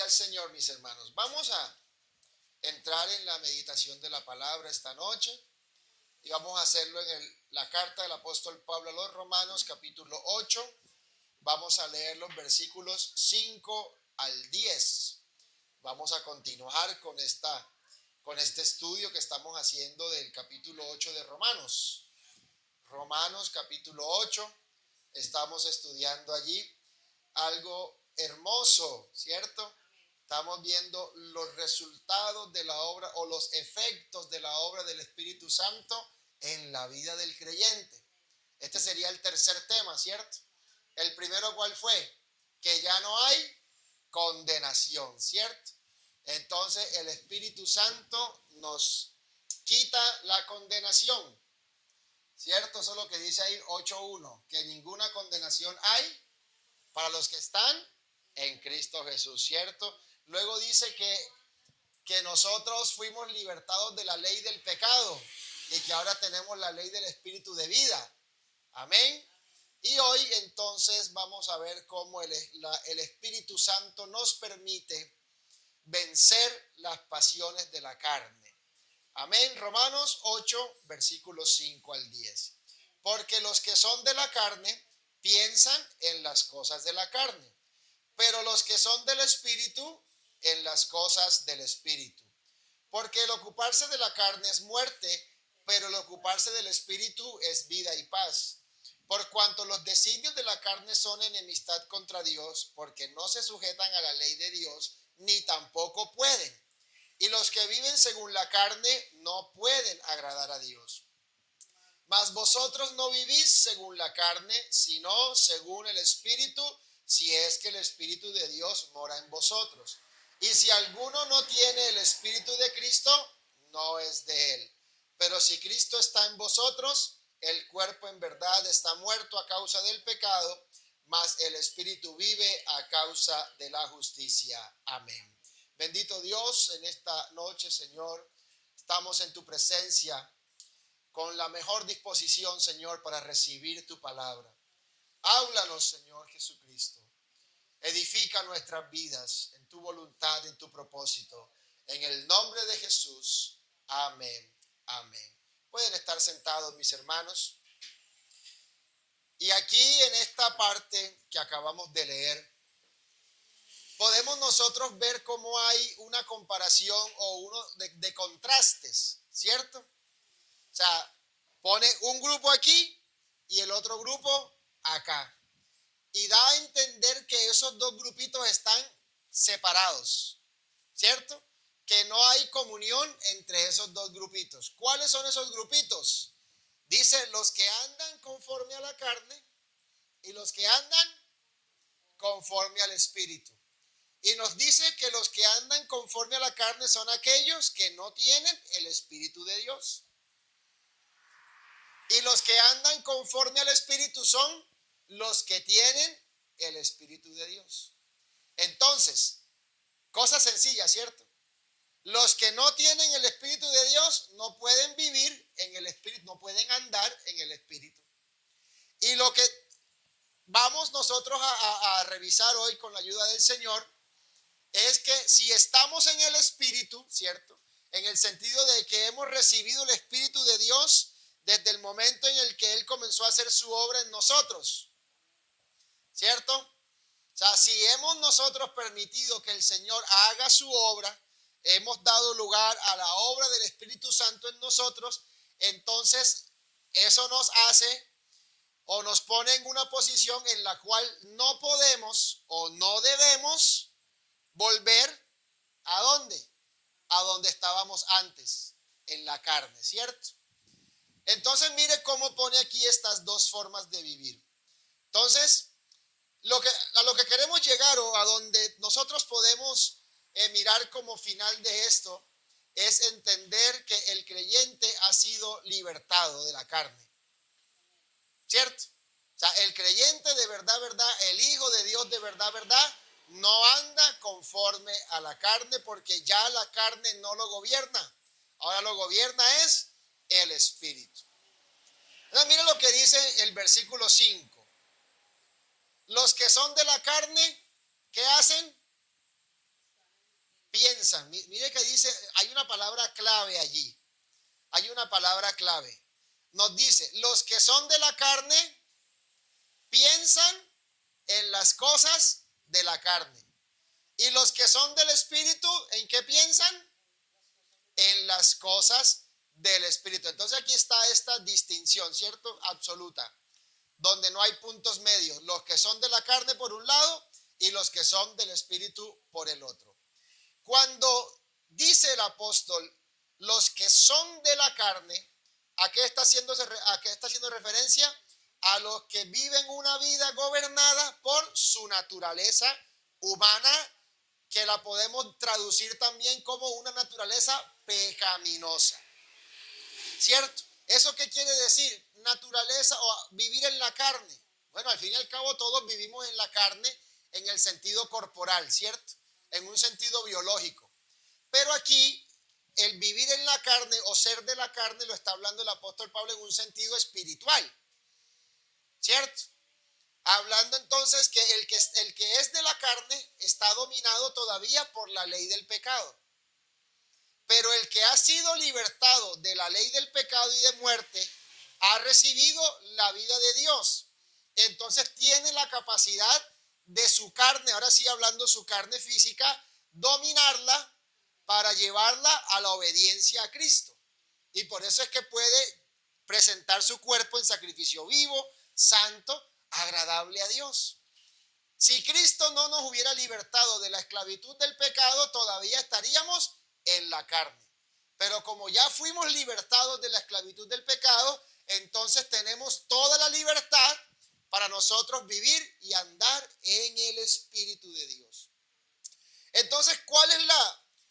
al Señor, mis hermanos. Vamos a entrar en la meditación de la palabra esta noche y vamos a hacerlo en la carta del apóstol Pablo a los Romanos, capítulo 8. Vamos a leer los versículos 5 al 10. Vamos a continuar con este estudio que estamos haciendo del capítulo 8 de Romanos. Romanos capítulo 8, estamos estudiando allí algo hermoso, ¿cierto? Estamos viendo los resultados de la obra o los efectos de la obra del Espíritu Santo en la vida del creyente. Este sería el tercer tema, ¿cierto? El primero, ¿cuál fue? Que ya no hay condenación, ¿cierto? Entonces el Espíritu Santo nos quita la condenación, ¿cierto? Eso es lo que dice ahí 8.1, que ninguna condenación hay para los que están en Cristo Jesús, ¿cierto? Luego dice que nosotros fuimos libertados de la ley del pecado y que ahora tenemos la ley del Espíritu de vida. Amén. Y hoy entonces vamos a ver cómo el Espíritu Santo nos permite vencer las pasiones de la carne. Amén. Romanos 8, versículos 5 al 10. Porque los que son de la carne piensan en las cosas de la carne, pero los que son del Espíritu en las cosas del Espíritu. Porque el ocuparse de la carne es muerte, pero el ocuparse del Espíritu es vida y paz. Por cuanto los designios de la carne son enemistad contra Dios, porque no se sujetan a la ley de Dios, ni tampoco pueden. Y los que viven según la carne no pueden agradar a Dios. Mas vosotros no vivís según la carne, sino según el Espíritu, si es que el Espíritu de Dios mora en vosotros. Y si alguno no tiene el Espíritu de Cristo, no es de él. Pero si Cristo está en vosotros, el cuerpo en verdad está muerto a causa del pecado, mas el Espíritu vive a causa de la justicia. Amén. Bendito Dios, en esta noche, Señor, estamos en tu presencia con la mejor disposición, Señor, para recibir tu palabra. Háblanos, Señor Jesucristo. Edifica nuestras vidas en tu voluntad, en tu propósito. En el nombre de Jesús. Amén. Amén. Pueden estar sentados, mis hermanos. Y aquí en esta parte que acabamos de leer, podemos nosotros ver cómo hay una comparación o uno de contrastes, ¿cierto? O sea, pone un grupo aquí y el otro grupo acá. Y da a entender que esos dos grupitos están separados, ¿cierto? Que no hay comunión entre esos dos grupitos. ¿Cuáles son esos grupitos? Dice los que andan conforme a la carne y los que andan conforme al Espíritu. Y nos dice que los que andan conforme a la carne son aquellos que no tienen el Espíritu de Dios. Y los que andan conforme al Espíritu son los que tienen el Espíritu de Dios. Entonces, cosa sencilla, ¿cierto? Los que no tienen el Espíritu de Dios no pueden vivir en el Espíritu, no pueden andar en el Espíritu. Y lo que vamos nosotros a revisar hoy con la ayuda del Señor es que si estamos en el Espíritu, ¿cierto? En el sentido de que hemos recibido el Espíritu de Dios desde el momento en el que Él comenzó a hacer su obra en nosotros, ¿cierto? O sea, si hemos nosotros permitido que el Señor haga su obra, hemos dado lugar a la obra del Espíritu Santo en nosotros, entonces eso nos hace o nos pone en una posición en la cual no podemos o no debemos volver ¿a dónde? A donde estábamos antes, en la carne, ¿cierto? Entonces mire cómo pone aquí estas dos formas de vivir. Entonces, a lo que queremos llegar o a donde nosotros podemos mirar como final de esto es entender que el creyente ha sido libertado de la carne, ¿cierto? O sea, el creyente de verdad, verdad, el Hijo de Dios de verdad, verdad, no anda conforme a la carne porque ya la carne no lo gobierna. Ahora lo gobierna es el Espíritu. Entonces, mire lo que dice el versículo 5. Los que son de la carne, ¿qué hacen? piensan. Mire que dice, hay una palabra clave allí. Hay una palabra clave. Nos dice, los que son de la carne piensan en las cosas de la carne. Y los que son del espíritu, ¿en qué piensan? En las cosas del espíritu. Entonces aquí está esta distinción, ¿cierto? Absoluta, donde no hay puntos medios. Los que son de la carne por un lado y los que son del espíritu por el otro. Cuando dice el apóstol, los que son de la carne, ¿a qué está haciendo referencia? A los que viven una vida gobernada por su naturaleza humana, que la podemos traducir también como una naturaleza pecaminosa. ¿Cierto? ¿Eso qué quiere decir? Naturaleza o vivir en la carne. Bueno, al fin y al cabo todos vivimos en la carne en el sentido corporal, ¿cierto? En un sentido biológico. Pero aquí el vivir en la carne o ser de la carne lo está hablando el apóstol Pablo en un sentido espiritual, ¿cierto? Hablando entonces que el que es de la carne está dominado todavía por la ley del pecado. Pero el que ha sido libertado de la ley del pecado y de muerte ha recibido la vida de Dios. Entonces tiene la capacidad de su carne, ahora sí hablando su carne física, dominarla para llevarla a la obediencia a Cristo. Y por eso es que puede presentar su cuerpo en sacrificio vivo, santo, agradable a Dios. Si Cristo no nos hubiera libertado de la esclavitud del pecado, todavía estaríamos en la carne. Pero como ya fuimos libertados de la esclavitud del pecado, entonces tenemos toda la libertad para nosotros vivir y andar en el Espíritu de Dios. Entonces, ¿cuál es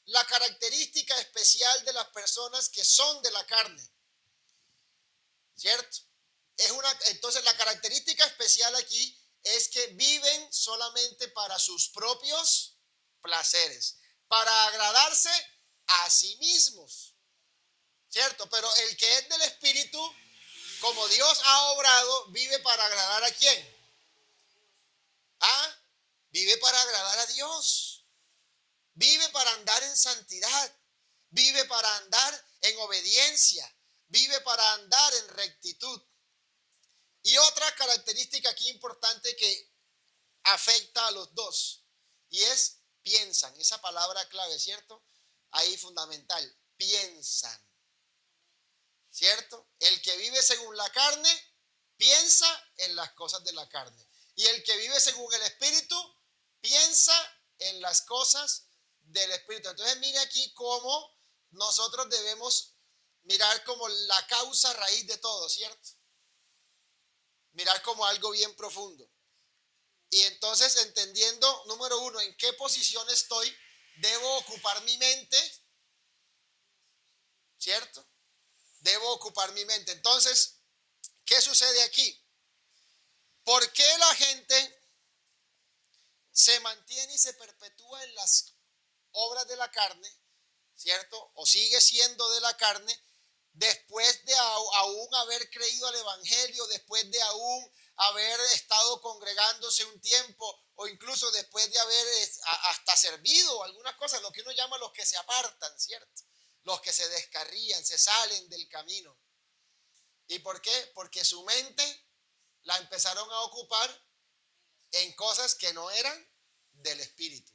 la característica especial de las personas que son de la carne? ¿Cierto? Entonces, la característica especial aquí es que viven solamente para sus propios placeres, para agradarse a sí mismos, ¿cierto? Pero el que es del Espíritu, como Dios ha obrado, vive para agradar ¿a quién? Vive para agradar a Dios, vive para andar en santidad, vive para andar en obediencia, vive para andar en rectitud. Y otra característica aquí importante que afecta a los dos, y es piensan, esa palabra clave, ¿cierto? Ahí fundamental, piensan, ¿cierto? El que vive según la carne, piensa en las cosas de la carne. Y el que vive según el Espíritu, piensa en las cosas del Espíritu. Entonces mire aquí cómo nosotros debemos mirar como la causa raíz de todo, ¿cierto? Mirar como algo bien profundo. Y entonces entendiendo, número uno, en qué posición estoy, debo ocupar mi mente, ¿cierto? Debo ocupar mi mente. Entonces, ¿qué sucede aquí? ¿Por qué la gente se mantiene y se perpetúa en las obras de la carne, ¿cierto? O sigue siendo de la carne, después de aún haber creído al Evangelio, después de aún haber estado congregándose un tiempo, o incluso después de haber hasta servido algunas cosas, lo que uno llama los que se apartan, ¿cierto? Los que se descarrían, se salen del camino. ¿Y por qué? Porque su mente la empezaron a ocupar en cosas que no eran del Espíritu.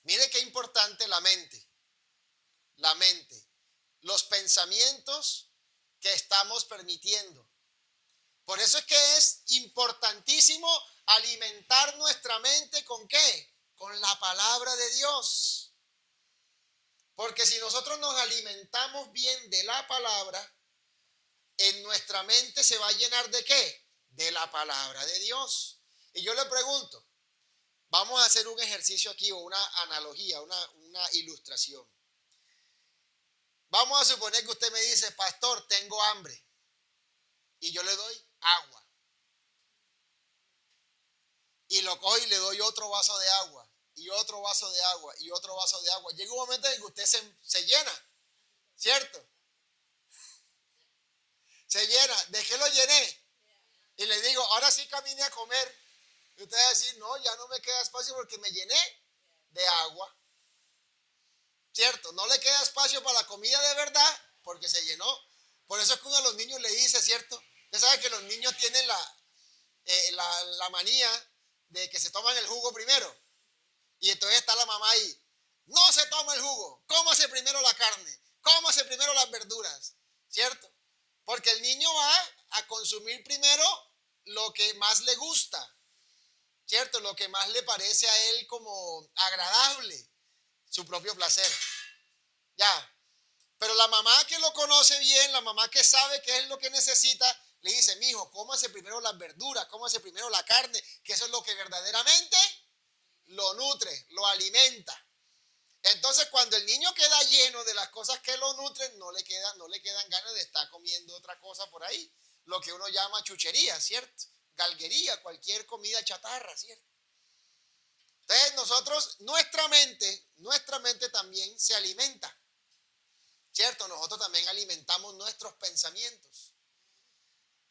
Mire qué importante la mente, los pensamientos que estamos permitiendo. Por eso es que es importantísimo alimentar nuestra mente ¿con qué? Con la palabra de Dios. Porque si nosotros nos alimentamos bien de la palabra, en nuestra mente se va a llenar ¿de qué? De la palabra de Dios. Y yo le pregunto, vamos a hacer un ejercicio aquí o una analogía, una ilustración. Vamos a suponer que usted me dice, pastor, tengo hambre. Y yo le doy agua. Y lo cojo y le doy otro vaso de agua. Y otro vaso de agua. Y otro vaso de agua. Llega un momento en que usted se llena. ¿Cierto? Se llena. ¿De qué lo llené? Y le digo, ahora sí camine a comer. Y usted va a decir, no, ya no me queda espacio porque me llené. de agua, ¿cierto? No le queda espacio para la comida de verdad porque se llenó. Por eso es que uno de los niños le dice, ¿cierto? Usted sabe que los niños tienen la manía de que se toman el jugo primero. Y entonces está la mamá ahí. No se toma el jugo, cómase primero la carne, cómase primero las verduras, ¿cierto? Porque el niño va a consumir primero lo que más le gusta, ¿cierto? Lo que más le parece a él como agradable, su propio placer. Ya. Pero la mamá que lo conoce bien, la mamá que sabe qué es lo que necesita, le dice, mijo, cómase primero las verduras, cómase primero la carne, que eso es lo que verdaderamente lo nutre, lo alimenta. Entonces, cuando el niño queda lleno de las cosas que lo nutren, no le quedan ganas de estar comiendo otra cosa por ahí. Lo que uno llama chuchería, ¿cierto? Galguería, cualquier comida chatarra, ¿cierto? Entonces, nuestra mente también se alimenta, ¿cierto? Nosotros también alimentamos nuestros pensamientos.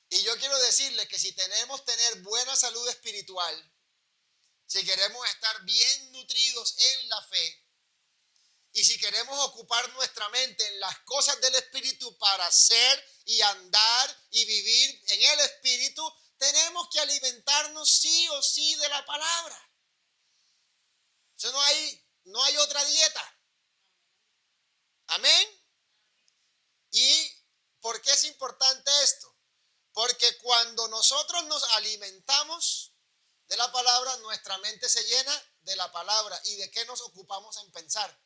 Y yo quiero decirle que si queremos tener buena salud espiritual, si queremos estar bien nutridos en la fe, y si queremos ocupar nuestra mente en las cosas del Espíritu para ser y andar y vivir en el Espíritu, tenemos que alimentarnos sí o sí de la palabra. Eso no hay otra dieta. Amén. ¿Y por qué es importante esto? Porque cuando nosotros nos alimentamos de la palabra, nuestra mente se llena de la palabra. ¿Y de qué nos ocupamos en pensar?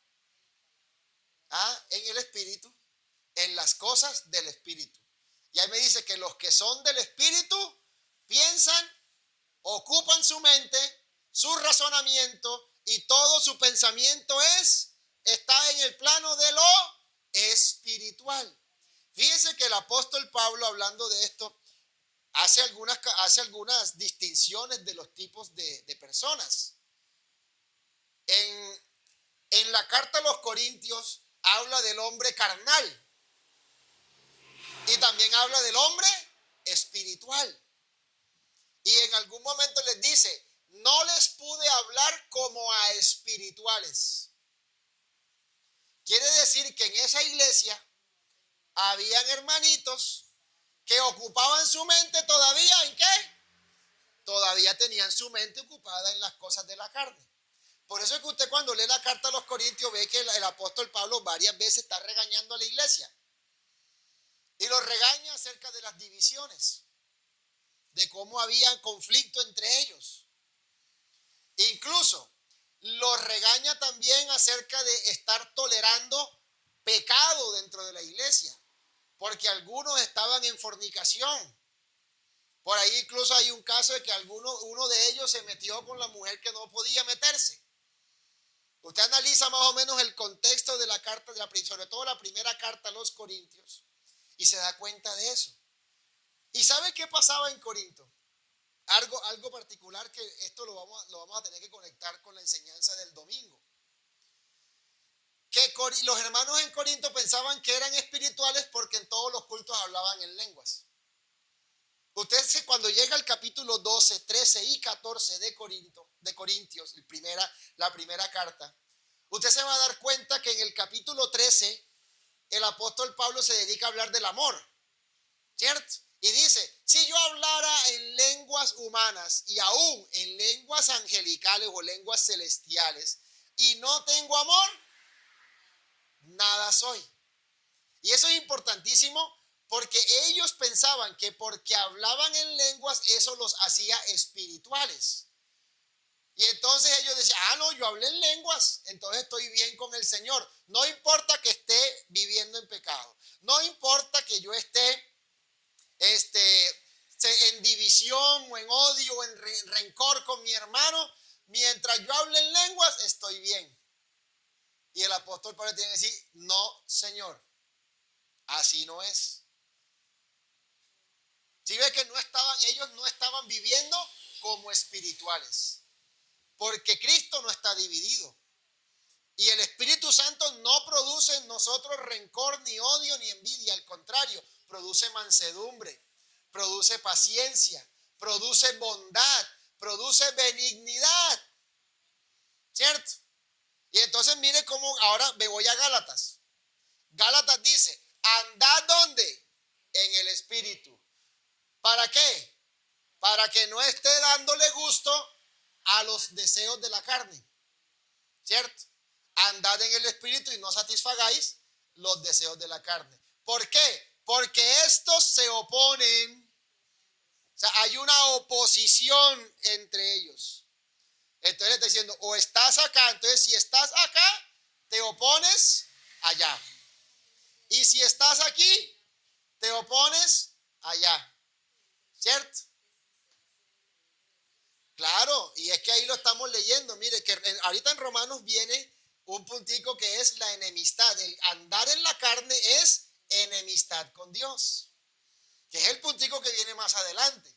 En el Espíritu, en las cosas del Espíritu. Y ahí me dice que los que son del Espíritu piensan, ocupan su mente, su razonamiento y todo su pensamiento está en el plano de lo espiritual. Fíjense que el apóstol Pablo, hablando de esto, hace algunas distinciones de los tipos de personas. En la carta a los Corintios habla del hombre carnal y también habla del hombre espiritual. Y en algún momento les dice, no les pude hablar como a espirituales. Quiere decir que en esa iglesia habían hermanitos que ocupaban su mente todavía, ¿en qué? Todavía tenían su mente ocupada en las cosas de la carne. Por eso es que usted cuando lee la carta a los Corintios ve que el apóstol Pablo varias veces está regañando a la iglesia. Y los regaña acerca de las divisiones, de cómo había conflicto entre ellos. Incluso los regaña también acerca de estar tolerando pecado dentro de la iglesia, porque algunos estaban en fornicación. Por ahí incluso hay un caso de que uno de ellos se metió con la mujer que no podía meterse. Usted analiza más o menos el contexto de la carta, sobre todo la primera carta a los Corintios, y se da cuenta de eso. ¿Y sabe qué pasaba en Corinto? Algo particular que esto lo vamos a tener que conectar con la enseñanza del domingo. Que los hermanos en Corinto pensaban que eran espirituales porque en todos los cultos hablaban en lenguas. Usted cuando llega al capítulo 12, 13 y 14 de Corintios, la primera carta, usted se va a dar cuenta que en el capítulo 13 el apóstol Pablo se dedica a hablar del amor, ¿cierto? Y dice, si yo hablara en lenguas humanas y aún en lenguas angelicales o lenguas celestiales y no tengo amor, nada soy. Y eso es importantísimo porque ellos pensaban que porque hablaban en lenguas eso los hacía espirituales. Y entonces ellos decían, no, yo hablé en lenguas, entonces estoy bien con el Señor. No importa que esté viviendo en pecado. No importa que yo esté en división o en odio o en rencor con mi hermano. Mientras yo hable en lenguas, estoy bien. Y el apóstol Pablo tiene que decir, no, Señor, así no es. Si ve que ellos no estaban viviendo como espirituales, porque Cristo no está dividido. Y el Espíritu Santo no produce en nosotros rencor, ni odio, ni envidia. Al contrario, produce mansedumbre, produce paciencia, produce bondad, produce benignidad. ¿Cierto? Y entonces mire cómo ahora me voy a Gálatas. Gálatas dice, andad ¿dónde? En el Espíritu. ¿Para qué? Para que no esté dándole gusto a los deseos de la carne. ¿Cierto? Andad en el Espíritu y no satisfagáis los deseos de la carne. ¿Por qué? Porque estos se oponen. O sea, hay una oposición entre ellos. Entonces está diciendo, o estás acá. Entonces, si estás acá, te opones allá. Y si estás aquí, te opones allá. ¿Cierto? Claro, y es que ahí lo estamos leyendo. Mire, que ahorita en Romanos viene un puntico que es la enemistad. El andar en la carne es enemistad con Dios, que es el puntico que viene más adelante.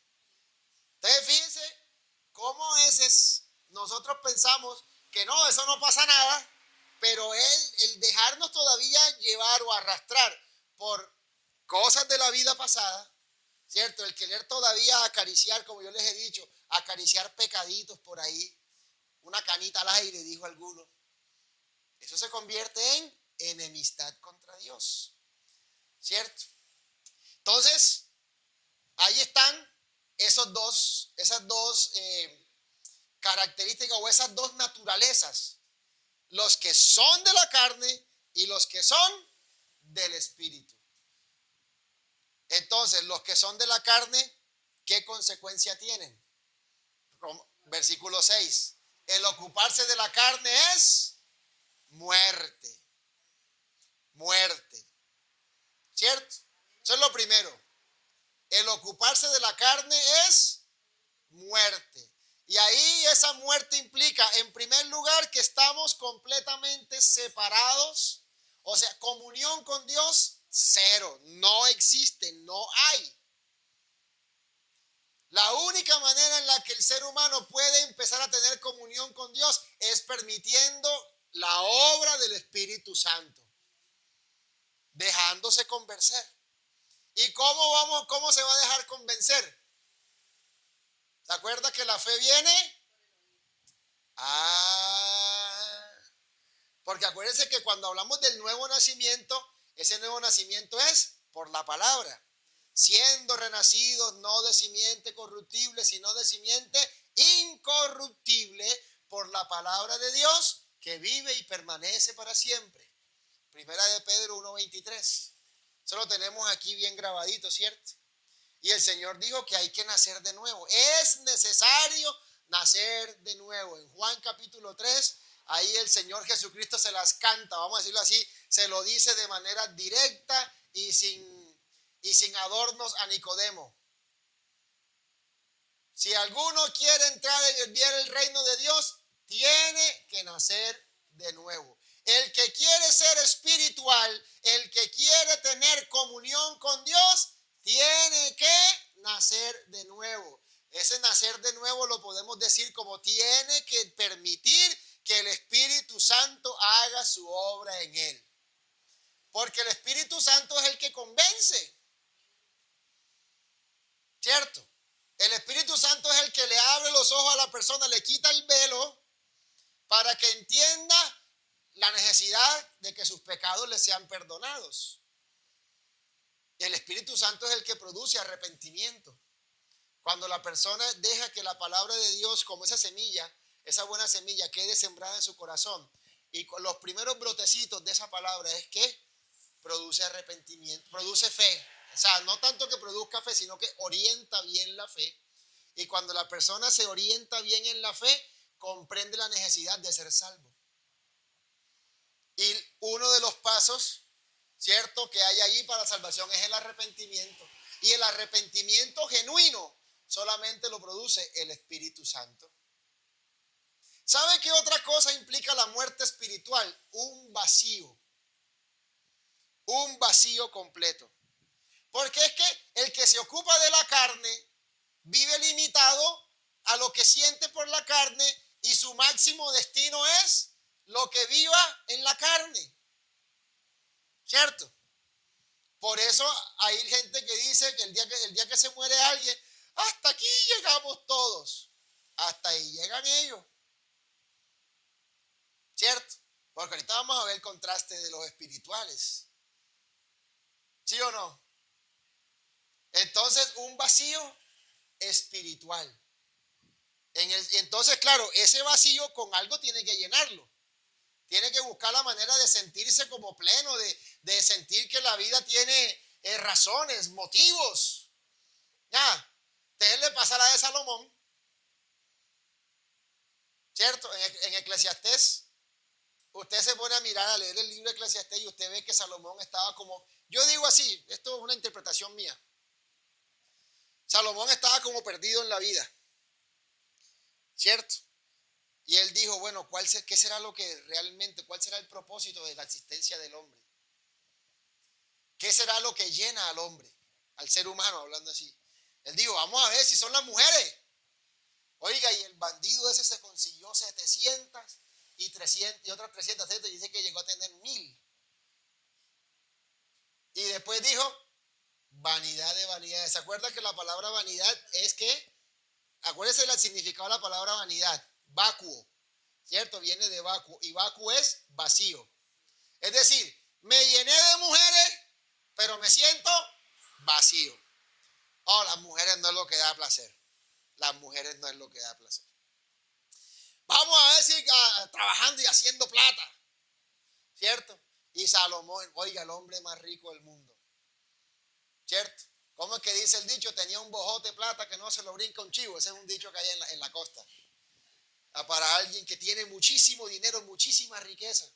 Entonces, fíjense cómo a veces nosotros pensamos que no, eso no pasa nada, pero el dejarnos todavía llevar o arrastrar por cosas de la vida pasada, ¿cierto? El querer todavía acariciar, como yo les he dicho, acariciar pecaditos por ahí, una canita al aire, dijo alguno. Eso se convierte en enemistad contra Dios, ¿cierto? Entonces, ahí están esas dos características o esas dos naturalezas, los que son de la carne y los que son del espíritu. Entonces, los que son de la carne, ¿qué consecuencia tienen? Versículo 6. El ocuparse de la carne es muerte. Muerte. ¿Cierto? Eso es lo primero. El ocuparse de la carne es muerte. Y ahí esa muerte implica, en primer lugar, que estamos completamente separados. O sea, comunión con Dios, cero. No existe, no hay. La única manera en la que el ser humano puede empezar a tener comunión con Dios es permitiendo la obra del Espíritu Santo, dejándose convencer. ¿Y cómo se va a dejar convencer? ¿Se acuerda que la fe viene? Porque acuérdense que cuando hablamos del nuevo nacimiento, ese nuevo nacimiento es por la palabra. Siendo renacidos no de simiente corruptible, sino de simiente incorruptible por la palabra de Dios que vive y permanece para siempre. Primera de Pedro 1:23. Eso lo tenemos aquí bien grabadito, ¿cierto? Y el Señor dijo que hay que nacer de nuevo. Es necesario nacer de nuevo. En Juan capítulo 3, ahí el Señor Jesucristo se las canta, vamos a decirlo así, se lo dice de manera directa y sin adornos a Nicodemo. Si alguno quiere entrar en el reino de Dios, tiene que nacer de nuevo. El que quiere ser espiritual, el que quiere tener comunión con Dios, tiene que nacer de nuevo. Ese nacer de nuevo lo podemos decir como tiene que permitir que el Espíritu Santo haga su obra en él. Porque el Espíritu Santo es el que convence. ¿Cierto? El Espíritu Santo es el que le abre los ojos a la persona, le quita el velo para que entienda la necesidad de que sus pecados le sean perdonados. El Espíritu Santo es el que produce arrepentimiento. Cuando la persona deja que la palabra de Dios, como esa semilla, esa buena semilla, quede sembrada en su corazón, y con los primeros brotecitos de esa palabra es que produce arrepentimiento, produce fe. O sea, no tanto que produzca fe, sino que orienta bien la fe. Y cuando la persona se orienta bien en la fe, comprende la necesidad de ser salvo. Y uno de los pasos, ¿cierto?, que hay allí para salvación es el arrepentimiento. Y el arrepentimiento genuino solamente lo produce el Espíritu Santo. ¿Sabe qué otra cosa implica la muerte espiritual? Un vacío. Un vacío completo. Porque es que el que se ocupa de la carne vive limitado a lo que siente por la carne y su máximo destino es lo que viva en la carne. ¿Cierto? Por eso hay gente que dice que el día que se muere alguien, hasta aquí llegamos todos. Hasta ahí llegan ellos. ¿Cierto? Porque ahorita vamos a ver el contraste de los espirituales. ¿Sí o no? Entonces, un vacío espiritual. Entonces, claro, ese vacío con algo tiene que llenarlo. Tiene que buscar la manera de sentirse como pleno, de sentir que la vida tiene razones, motivos. Ya, ustedes le pasa la de Salomón, ¿cierto? En Eclesiastés, usted se pone a mirar, a leer el libro de Eclesiastés y usted ve que Salomón estaba como, yo digo así, esto es una interpretación mía. Salomón estaba como perdido en la vida, ¿cierto? Y él dijo, bueno, ¿qué será lo que realmente, cuál será el propósito de la existencia del hombre? ¿Qué será lo que llena al hombre, al ser humano, hablando así? Él dijo, vamos a ver si son las mujeres. Oiga, y el bandido ese se consiguió 700 y 300 y otras 300, y dice que llegó a tener 1000. Y después dijo, vanidad de vanidades. ¿Se acuerda que la palabra vanidad es que, acuérdese del significado de la palabra vanidad, vacuo, ¿cierto? Viene de vacuo, y vacuo es vacío. Es decir, me llené de mujeres, pero me siento vacío. Oh, las mujeres no es lo que da placer. Las mujeres no es lo que da placer. Vamos a ver si trabajando y haciendo plata, ¿cierto? Y Salomón, oiga, el hombre más rico del mundo, ¿cierto? ¿Cómo es que dice el dicho? Tenía un bojote de plata que no se lo brinca un chivo. Ese es un dicho que hay en la costa. Para alguien que tiene muchísimo dinero, muchísima riqueza.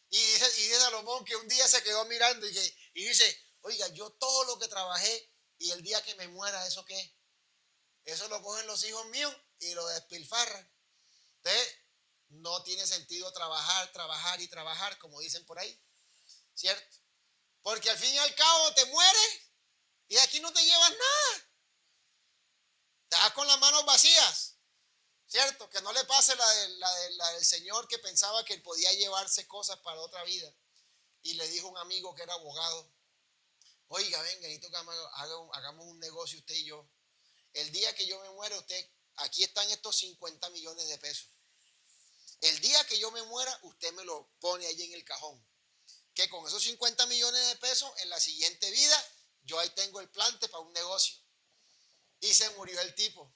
Y dice Salomón que un día se quedó mirando y dice, oiga, yo todo lo que trabajé y el día que me muera, ¿eso qué? Eso lo cogen los hijos míos y lo despilfarran. Entonces, no tiene sentido trabajar y trabajar, como dicen por ahí, ¿cierto? Porque al fin y al cabo te mueres y de aquí no te llevas nada. Te vas con las manos vacías, ¿cierto? Que no le pase la del señor que pensaba que podía llevarse cosas para otra vida. Y le dijo un amigo que era abogado, oiga, venga, necesito que hagamos un negocio usted y yo. El día que yo me muera, aquí están estos 50 millones de pesos. El día que yo me muera, usted me lo pone ahí en el cajón. Que con esos 50 millones de pesos, en la siguiente vida, yo ahí tengo el plante para un negocio. Y se murió el tipo.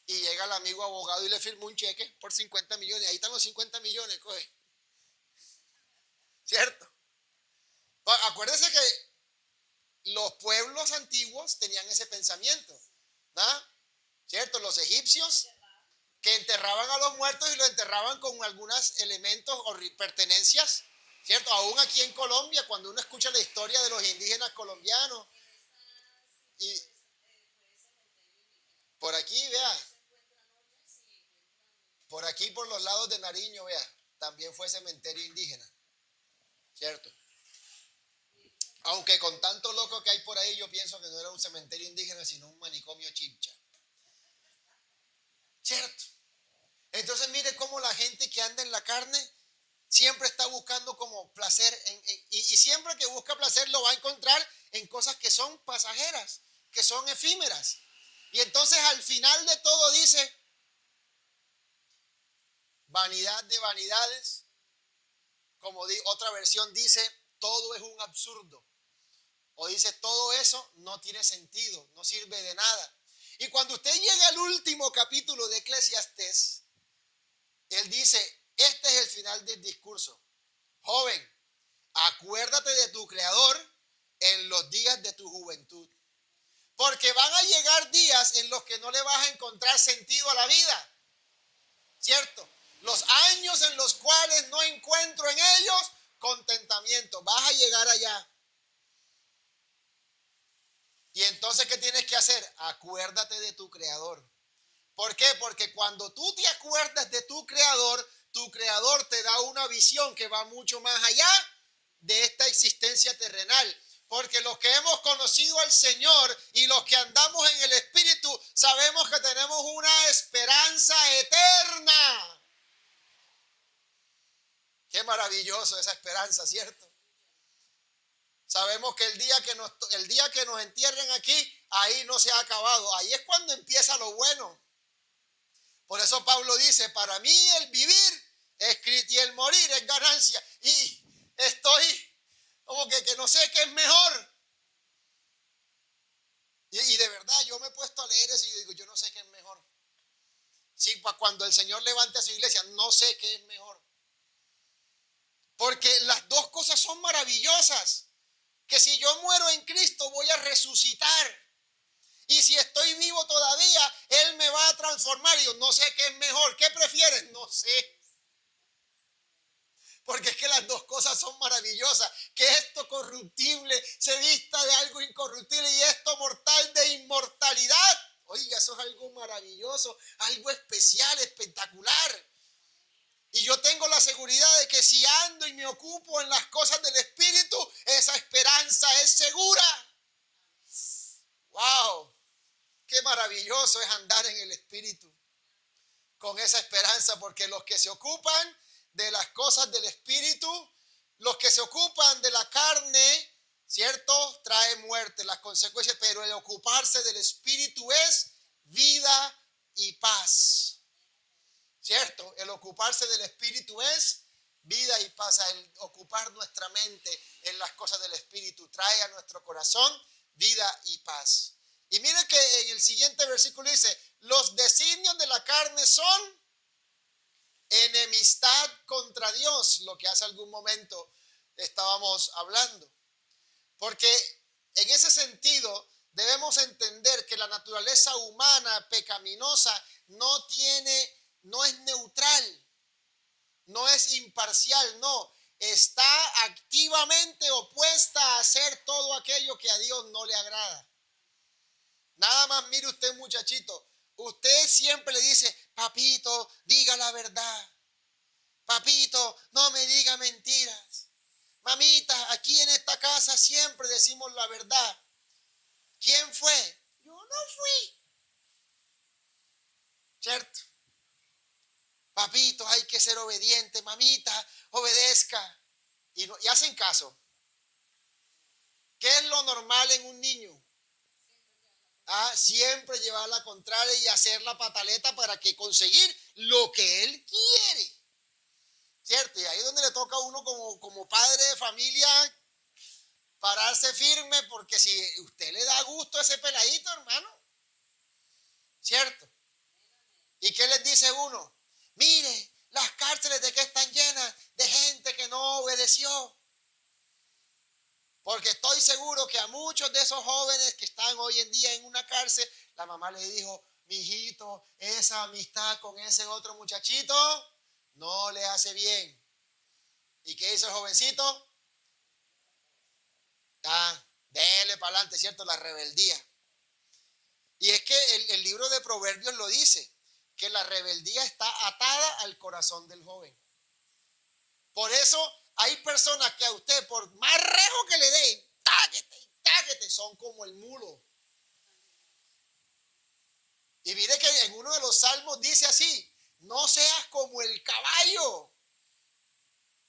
Y llega el amigo abogado y le firmó un cheque por 50 millones. Ahí están los 50 millones, coge. ¿Cierto? Acuérdese que los pueblos antiguos tenían ese pensamiento, ¿no? ¿Cierto? Los egipcios que enterraban a los muertos y los enterraban con algunos elementos o pertenencias, ¿cierto? Aún aquí en Colombia, cuando uno escucha la historia de los indígenas colombianos, y por aquí, vea, por aquí por los lados de Nariño, vea, también fue cementerio indígena, ¿cierto? Aunque con tanto loco que hay por ahí, yo pienso que no era un cementerio indígena, sino un manicomio chimcha, ¿cierto? Entonces mire cómo la gente que anda en la carne siempre está buscando como placer y siempre que busca placer lo va a encontrar en cosas que son pasajeras, que son efímeras. Y entonces al final de todo dice, vanidad de vanidades, como otra versión dice, todo es un absurdo. O dice, todo eso no tiene sentido, no sirve de nada. Y cuando usted llega al último capítulo de Eclesiastés, él dice, este es el final del discurso. Joven, acuérdate de tu Creador en los días de tu juventud. Porque van a llegar días en los que no le vas a encontrar sentido a la vida. ¿Cierto? Los años en los cuales no encuentro en ellos contentamiento. Vas a llegar allá. Y entonces, ¿qué tienes que hacer? Acuérdate de tu Creador. ¿Por qué? Porque cuando tú te acuerdas de tu Creador te da una visión que va mucho más allá de esta existencia terrenal. Porque los que hemos conocido al Señor y los que andamos en el Espíritu, sabemos que tenemos una esperanza eterna. Qué maravilloso esa esperanza, ¿cierto? Sabemos que el día que nos entierren aquí, ahí no se ha acabado. Ahí es cuando empieza lo bueno. Por eso Pablo dice, para mí el vivir es Cristo y el morir es ganancia. ignorancia y estoy como que no sé qué es mejor. Y de verdad yo me he puesto a leer eso y yo digo, yo no sé qué es mejor. Sí, cuando el Señor levante a su iglesia, no sé qué es mejor. Porque las dos cosas son maravillosas. Que si yo muero en Cristo voy a resucitar. Y si estoy vivo todavía, Él me va a transformar. Y yo no sé qué es mejor. ¿Qué prefieres? No sé. Porque es que las dos cosas son maravillosas. Que esto corruptible se vista de algo incorruptible y esto mortal de inmortalidad. Oiga, eso es algo maravilloso, algo especial, espectacular. Y yo tengo la seguridad de que si ando y me ocupo en las cosas del Espíritu, esa esperanza es segura. ¡Wow! Qué maravilloso es andar en el Espíritu con esa esperanza, porque los que se ocupan de las cosas del Espíritu, los que se ocupan de la carne, ¿cierto? Trae muerte, las consecuencias, pero el ocuparse del Espíritu es vida y paz. ¿Cierto? El ocuparse del Espíritu es vida y paz. El ocupar nuestra mente en las cosas del Espíritu trae a nuestro corazón vida y paz. Y mire que en el siguiente versículo dice, los designios de la carne son enemistad contra Dios, lo que hace algún momento estábamos hablando. Porque en ese sentido debemos entender que la naturaleza humana pecaminosa no es neutral, no es imparcial, no, está activamente opuesta a hacer todo aquello que a Dios no le agrada. Nada más mire usted, muchachito, usted siempre le dice, papito, diga la verdad. Papito, no me diga mentiras. Mamita, aquí en esta casa siempre decimos la verdad. ¿Quién fue? Yo no fui. ¿Cierto? Papito, hay que ser obediente. Mamita, obedezca. Y hacen caso. ¿Qué es lo normal en un niño? Siempre llevar la contraria y hacer la pataleta para que conseguir lo que él quiere. ¿Cierto? Y ahí es donde le toca a uno como padre de familia pararse firme, porque si usted le da gusto a ese peladito, hermano, ¿cierto? ¿Y qué les dice uno? Mire, las cárceles de qué están llenas de gente que no obedeció. Porque estoy seguro que a muchos de esos jóvenes que están hoy en día en una cárcel, la mamá le dijo, mijito, esa amistad con ese otro muchachito no le hace bien. ¿Y qué hizo el jovencito? Dele para adelante, ¿cierto? La rebeldía. Y es que el libro de Proverbios lo dice, que la rebeldía está atada al corazón del joven. Por eso hay personas que a usted, por más rejo que le den, táguete, son como el mulo. Y mire que en uno de los salmos dice así, no seas como el caballo,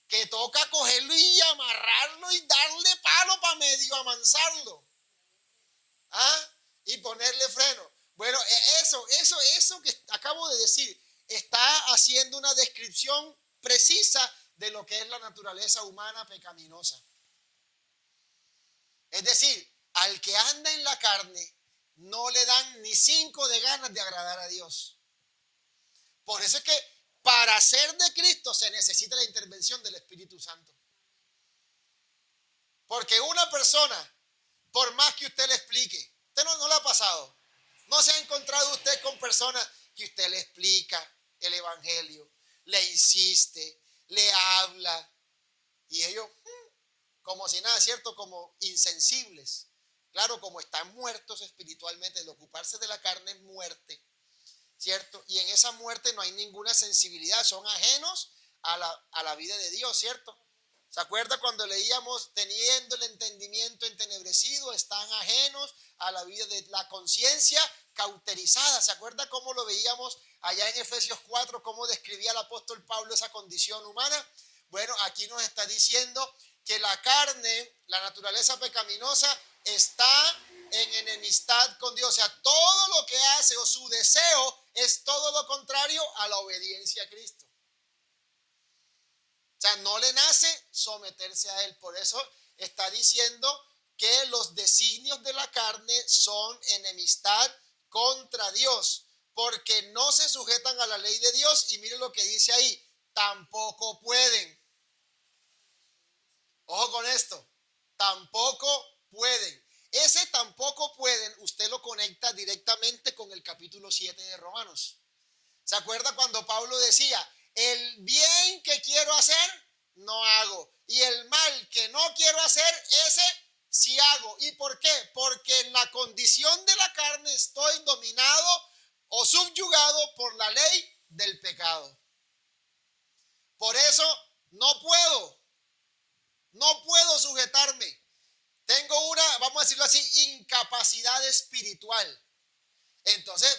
que toca cogerlo y amarrarlo y darle palo para medio amansarlo. Y ponerle freno. Bueno, eso que acabo de decir está haciendo una descripción precisa de lo que es la naturaleza humana pecaminosa. Es decir, al que anda en la carne no le dan ni 5 de ganas de agradar a Dios. Por eso es que para ser de Cristo se necesita la intervención del Espíritu Santo. Porque una persona, por más que usted le explique, usted no le ha pasado, no se ha encontrado usted con personas que usted le explica el evangelio, le insiste, le habla, y ellos, como si nada, ¿cierto? Como insensibles. Claro, como están muertos espiritualmente, el ocuparse de la carne es muerte, ¿cierto? Y en esa muerte no hay ninguna sensibilidad, son ajenos a la vida de Dios, ¿cierto? ¿Se acuerda cuando leíamos, teniendo el entendimiento entenebrecido, están ajenos a la vida de la conciencia cauterizada? ¿Se acuerda cómo lo veíamos allá en Efesios 4, cómo describía el apóstol Pablo esa condición humana? Bueno, aquí nos está diciendo que la carne, la naturaleza pecaminosa, está en enemistad con Dios. O sea, todo lo que hace o su deseo es todo lo contrario a la obediencia a Cristo. sea, no le nace someterse a él. Por eso está diciendo que los designios de la carne son enemistad contra Dios, porque no se sujetan a la ley de Dios. Y miren lo que dice ahí, tampoco pueden. Ojo con esto, tampoco pueden. Ese tampoco pueden, usted lo conecta directamente con el capítulo 7 de Romanos. ¿Se acuerda cuando Pablo decía, el bien que quiero hacer, no hago, y el mal que no quiero hacer, ese sí hago? ¿Y por qué? Porque en la condición de la carne estoy dominado o subyugado por la ley del pecado. Por eso no puedo sujetarme. Tengo una, vamos a decirlo así, incapacidad espiritual. Entonces,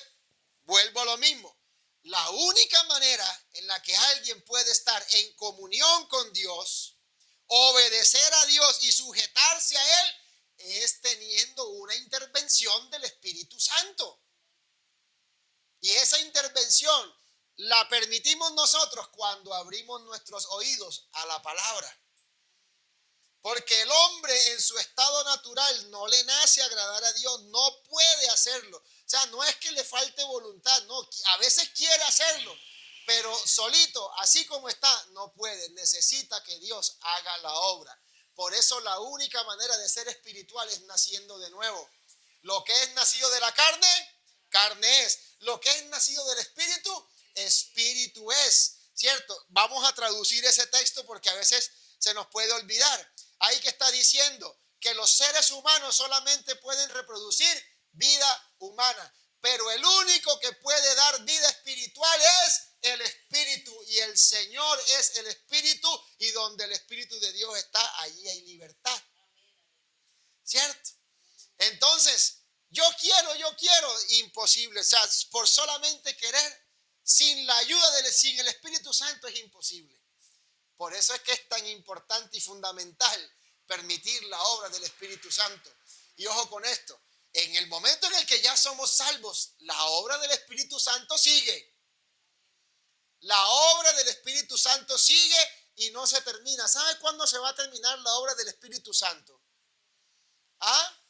vuelvo a lo mismo. La única manera en la que alguien puede estar en comunión con Dios, obedecer a Dios y sujetarse a Él, es teniendo una intervención del Espíritu Santo. Y esa intervención la permitimos nosotros cuando abrimos nuestros oídos a la palabra. Porque el hombre en su estado natural no le nace agradar a Dios, no puede hacerlo. O sea, no es que le falte voluntad, no, a veces quiere hacerlo, pero solito, así como está, no puede. Necesita que Dios haga la obra. Por eso la única manera de ser espiritual es naciendo de nuevo. Lo que es nacido de la carne, carne es. Lo que es nacido del espíritu, espíritu es. ¿Cierto? Vamos a traducir ese texto porque a veces se nos puede olvidar. Ahí que está diciendo que los seres humanos solamente pueden reproducir vida humana, pero el único que puede dar vida espiritual es el Espíritu, y el Señor es el Espíritu, y donde el Espíritu de Dios está, allí hay libertad. ¿Cierto? Entonces, yo quiero, imposible. O sea, por solamente querer, sin la ayuda sin el Espíritu Santo es imposible. Por eso es que es tan importante y fundamental permitir la obra del Espíritu Santo. Y ojo con esto, en el momento en el que ya somos salvos, la obra del Espíritu Santo sigue. La obra del Espíritu Santo sigue y no se termina. ¿Sabe cuándo se va a terminar la obra del Espíritu Santo? ¿Ah?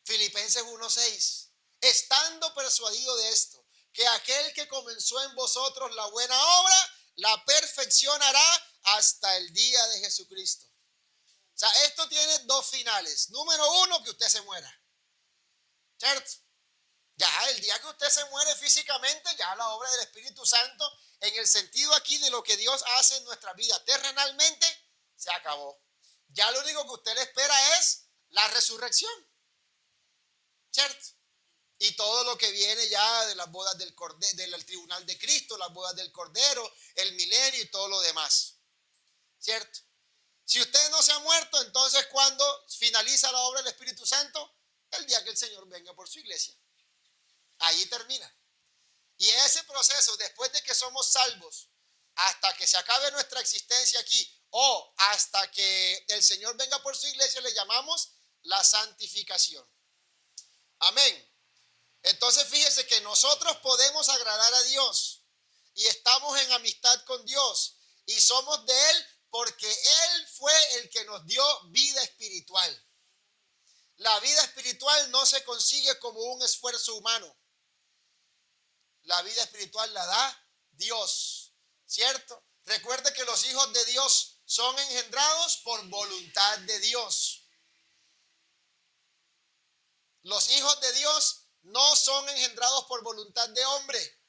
Filipenses 1:6. Estando persuadido de esto, que aquel que comenzó en vosotros la buena obra, la perfeccionará hasta el día de Jesucristo. O sea, esto tiene dos finales. Número uno, que usted se muera. ¿Cierto? Ya el día que usted se muere físicamente, ya la obra del Espíritu Santo, en el sentido aquí de lo que Dios hace en nuestra vida terrenalmente, se acabó. Ya lo único que usted le espera es la resurrección. ¿Cierto? Y todo lo que viene ya de las bodas del Cordero, del tribunal de Cristo, las bodas del Cordero, el milenio y todo lo demás. ¿Cierto? Si usted no se ha muerto, entonces ¿cuándo finaliza la obra del Espíritu Santo? El día que el Señor venga por su iglesia. Ahí termina. Y ese proceso, después de que somos salvos, hasta que se acabe nuestra existencia aquí, o hasta que el Señor venga por su iglesia, le llamamos la santificación. Amén. Entonces fíjese que nosotros podemos agradar a Dios y estamos en amistad con Dios y somos de Él porque Él fue el que nos dio vida espiritual. La vida espiritual no se consigue como un esfuerzo humano. La vida espiritual la da Dios, ¿cierto? Recuerde que los hijos de Dios son engendrados por voluntad de Dios. Los hijos de Dios no son engendrados por voluntad de hombre.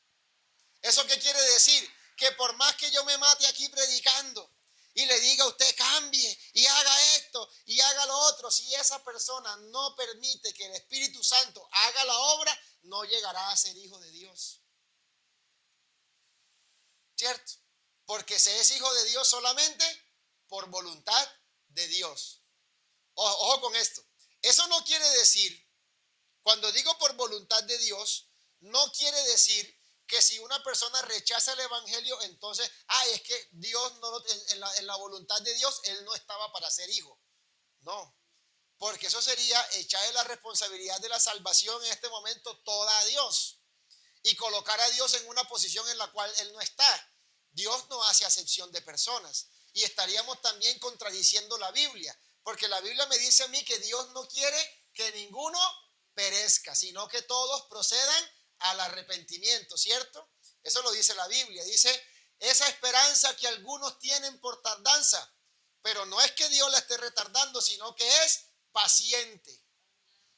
¿Eso qué quiere decir? Que por más que yo me mate aquí predicando y le diga a usted cambie y haga esto y haga lo otro, si esa persona no permite que el Espíritu Santo haga la obra, no llegará a ser hijo de Dios. ¿Cierto? Porque se es hijo de Dios solamente por voluntad de Dios. Ojo con esto. Eso no quiere decir, cuando digo por voluntad de Dios, no quiere decir que si una persona rechaza el evangelio, entonces, es que Dios no, en la voluntad de Dios, él no estaba para ser hijo. No, porque eso sería echarle la responsabilidad de la salvación en este momento toda a Dios y colocar a Dios en una posición en la cual él no está. Dios no hace acepción de personas y estaríamos también contradiciendo la Biblia, porque la Biblia me dice a mí que Dios no quiere que ninguno perezca, sino que todos procedan al arrepentimiento, ¿cierto? Eso lo dice la Biblia, dice esa esperanza que algunos tienen por tardanza, pero no es que Dios la esté retardando, sino que es paciente,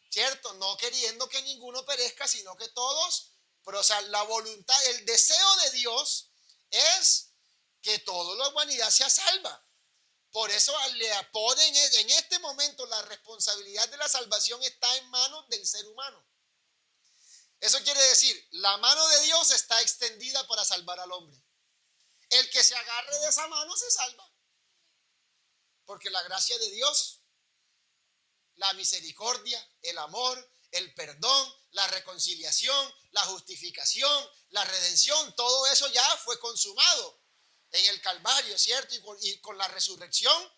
¿cierto? No queriendo que ninguno perezca, sino que todos, pero o sea, la voluntad, el deseo de Dios es que toda la humanidad sea salva. Por eso le ponen en este momento la responsabilidad de la salvación está en manos del ser humano. Eso quiere decir, la mano de Dios está extendida para salvar al hombre. El que se agarre de esa mano se salva. Porque la gracia de Dios, la misericordia, el amor, el perdón, la reconciliación, la justificación, la redención, todo eso ya fue consumado en el Calvario, ¿cierto? Y con la resurrección,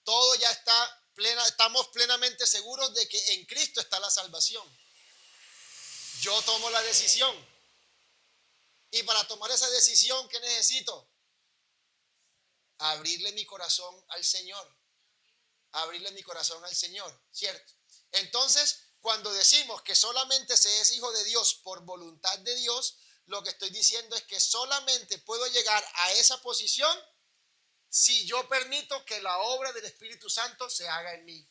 todo ya está estamos plenamente seguros de que en Cristo está la salvación. Yo tomo la decisión. Y para tomar esa decisión, ¿qué necesito? Abrirle mi corazón al Señor. Abrirle mi corazón al Señor, ¿cierto? Entonces, cuando decimos que solamente se es hijo de Dios por voluntad de Dios, lo que estoy diciendo es que solamente puedo llegar a esa posición si yo permito que la obra del Espíritu Santo se haga en mí.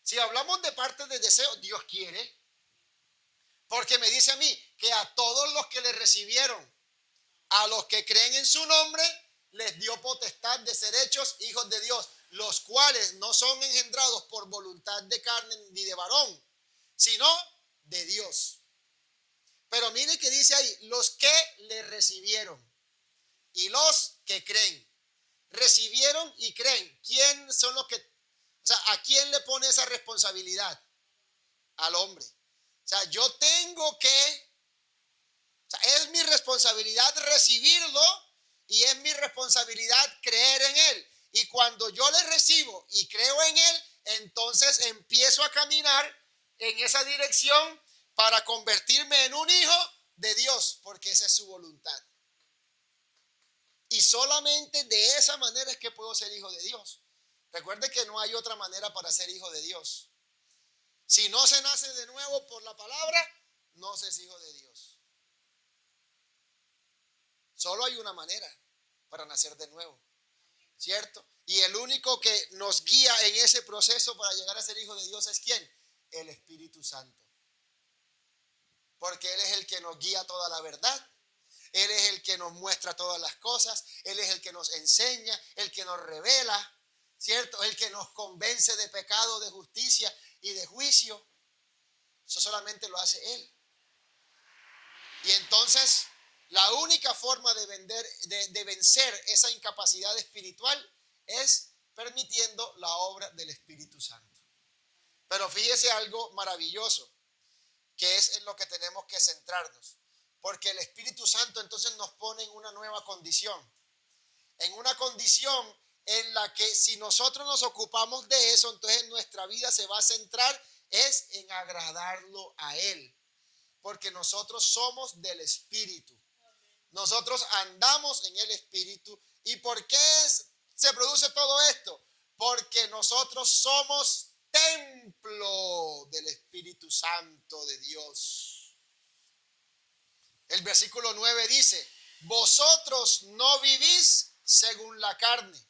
Si hablamos de parte de deseo, Dios quiere, porque me dice a mí que a todos los que le recibieron, a los que creen en su nombre, les dio potestad de ser hechos hijos de Dios, los cuales no son engendrados por voluntad de carne ni de varón, sino de Dios. Pero mire que dice ahí, los que le recibieron y los que creen. Recibieron y creen. ¿Quién son los que, o sea, a quién le pone esa responsabilidad? Al hombre. O sea, yo tengo que, o sea, es mi responsabilidad recibirlo y es mi responsabilidad creer en él. Y cuando yo le recibo y creo en él, entonces empiezo a caminar en esa dirección para convertirme en un hijo de Dios, porque esa es su voluntad. Y solamente de esa manera es que puedo ser hijo de Dios. Recuerde que no hay otra manera para ser hijo de Dios. Si no se nace de nuevo por la palabra, no se es hijo de Dios. Solo hay una manera para nacer de nuevo, ¿cierto? Y el único que nos guía en ese proceso para llegar a ser hijo de Dios es ¿quién? El Espíritu Santo. Porque Él es el que nos guía toda la verdad. Él es el que nos muestra todas las cosas. Él es el que nos enseña, el que nos revela, ¿cierto? El que nos convence de pecado, de justicia y de juicio. Eso solamente lo hace Él. Y entonces, la única forma de vencer esa incapacidad espiritual es permitiendo la obra del Espíritu Santo. Pero fíjese algo maravilloso, que es en lo que tenemos que centrarnos. Porque el Espíritu Santo entonces nos pone en una nueva condición. En una condición en la que si nosotros nos ocupamos de eso, entonces nuestra vida se va a centrar es en agradarlo a Él. Porque nosotros somos del Espíritu. Nosotros andamos en el Espíritu. ¿Y por qué se produce todo esto? Porque nosotros somos templo del Espíritu Santo de Dios. El versículo 9 dice, vosotros no vivís según la carne.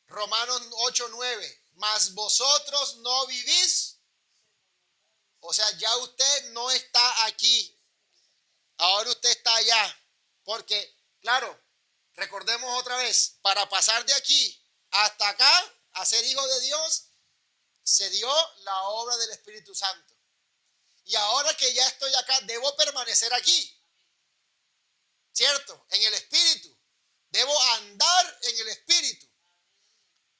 Romanos 8:9, mas vosotros no vivís. O sea, ya usted no está aquí. Ahora usted está allá. Porque, claro, recordemos otra vez, para pasar de aquí hasta acá, a ser hijo de Dios, se dio la obra del Espíritu Santo. Y ahora que ya estoy acá, debo permanecer aquí, ¿cierto? En el Espíritu. Debo andar en el Espíritu.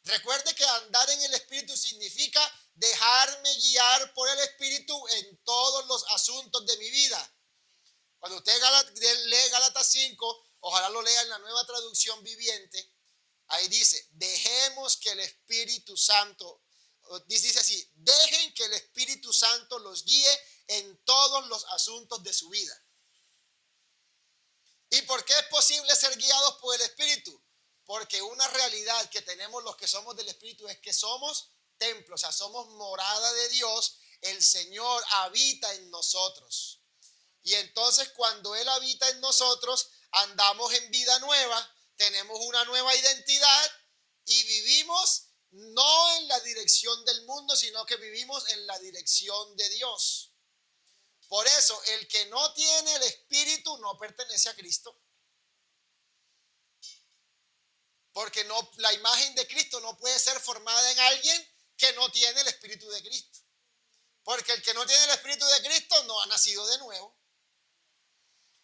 Recuerde que andar en el Espíritu significa dejarme guiar por el Espíritu en todos los asuntos de mi vida. Cuando usted lee Gálatas 5, ojalá lo lea en la Nueva Traducción Viviente, ahí dice, dejemos que el Espíritu Santo, dice así, dejen que el Espíritu Santo los guíe en todos los asuntos de su vida. ¿Y por qué es posible ser guiados por el Espíritu? Porque una realidad que tenemos los que somos del Espíritu es que somos templo, o sea, somos morada de Dios. El Señor habita en nosotros. Y entonces cuando Él habita en nosotros, andamos en vida nueva, tenemos una nueva identidad y vivimos no en la dirección del mundo, sino que vivimos en la dirección de Dios. Por eso, el que no tiene el Espíritu no pertenece a Cristo. Porque no, la imagen de Cristo no puede ser formada en alguien que no tiene el Espíritu de Cristo. Porque el que no tiene el Espíritu de Cristo no ha nacido de nuevo.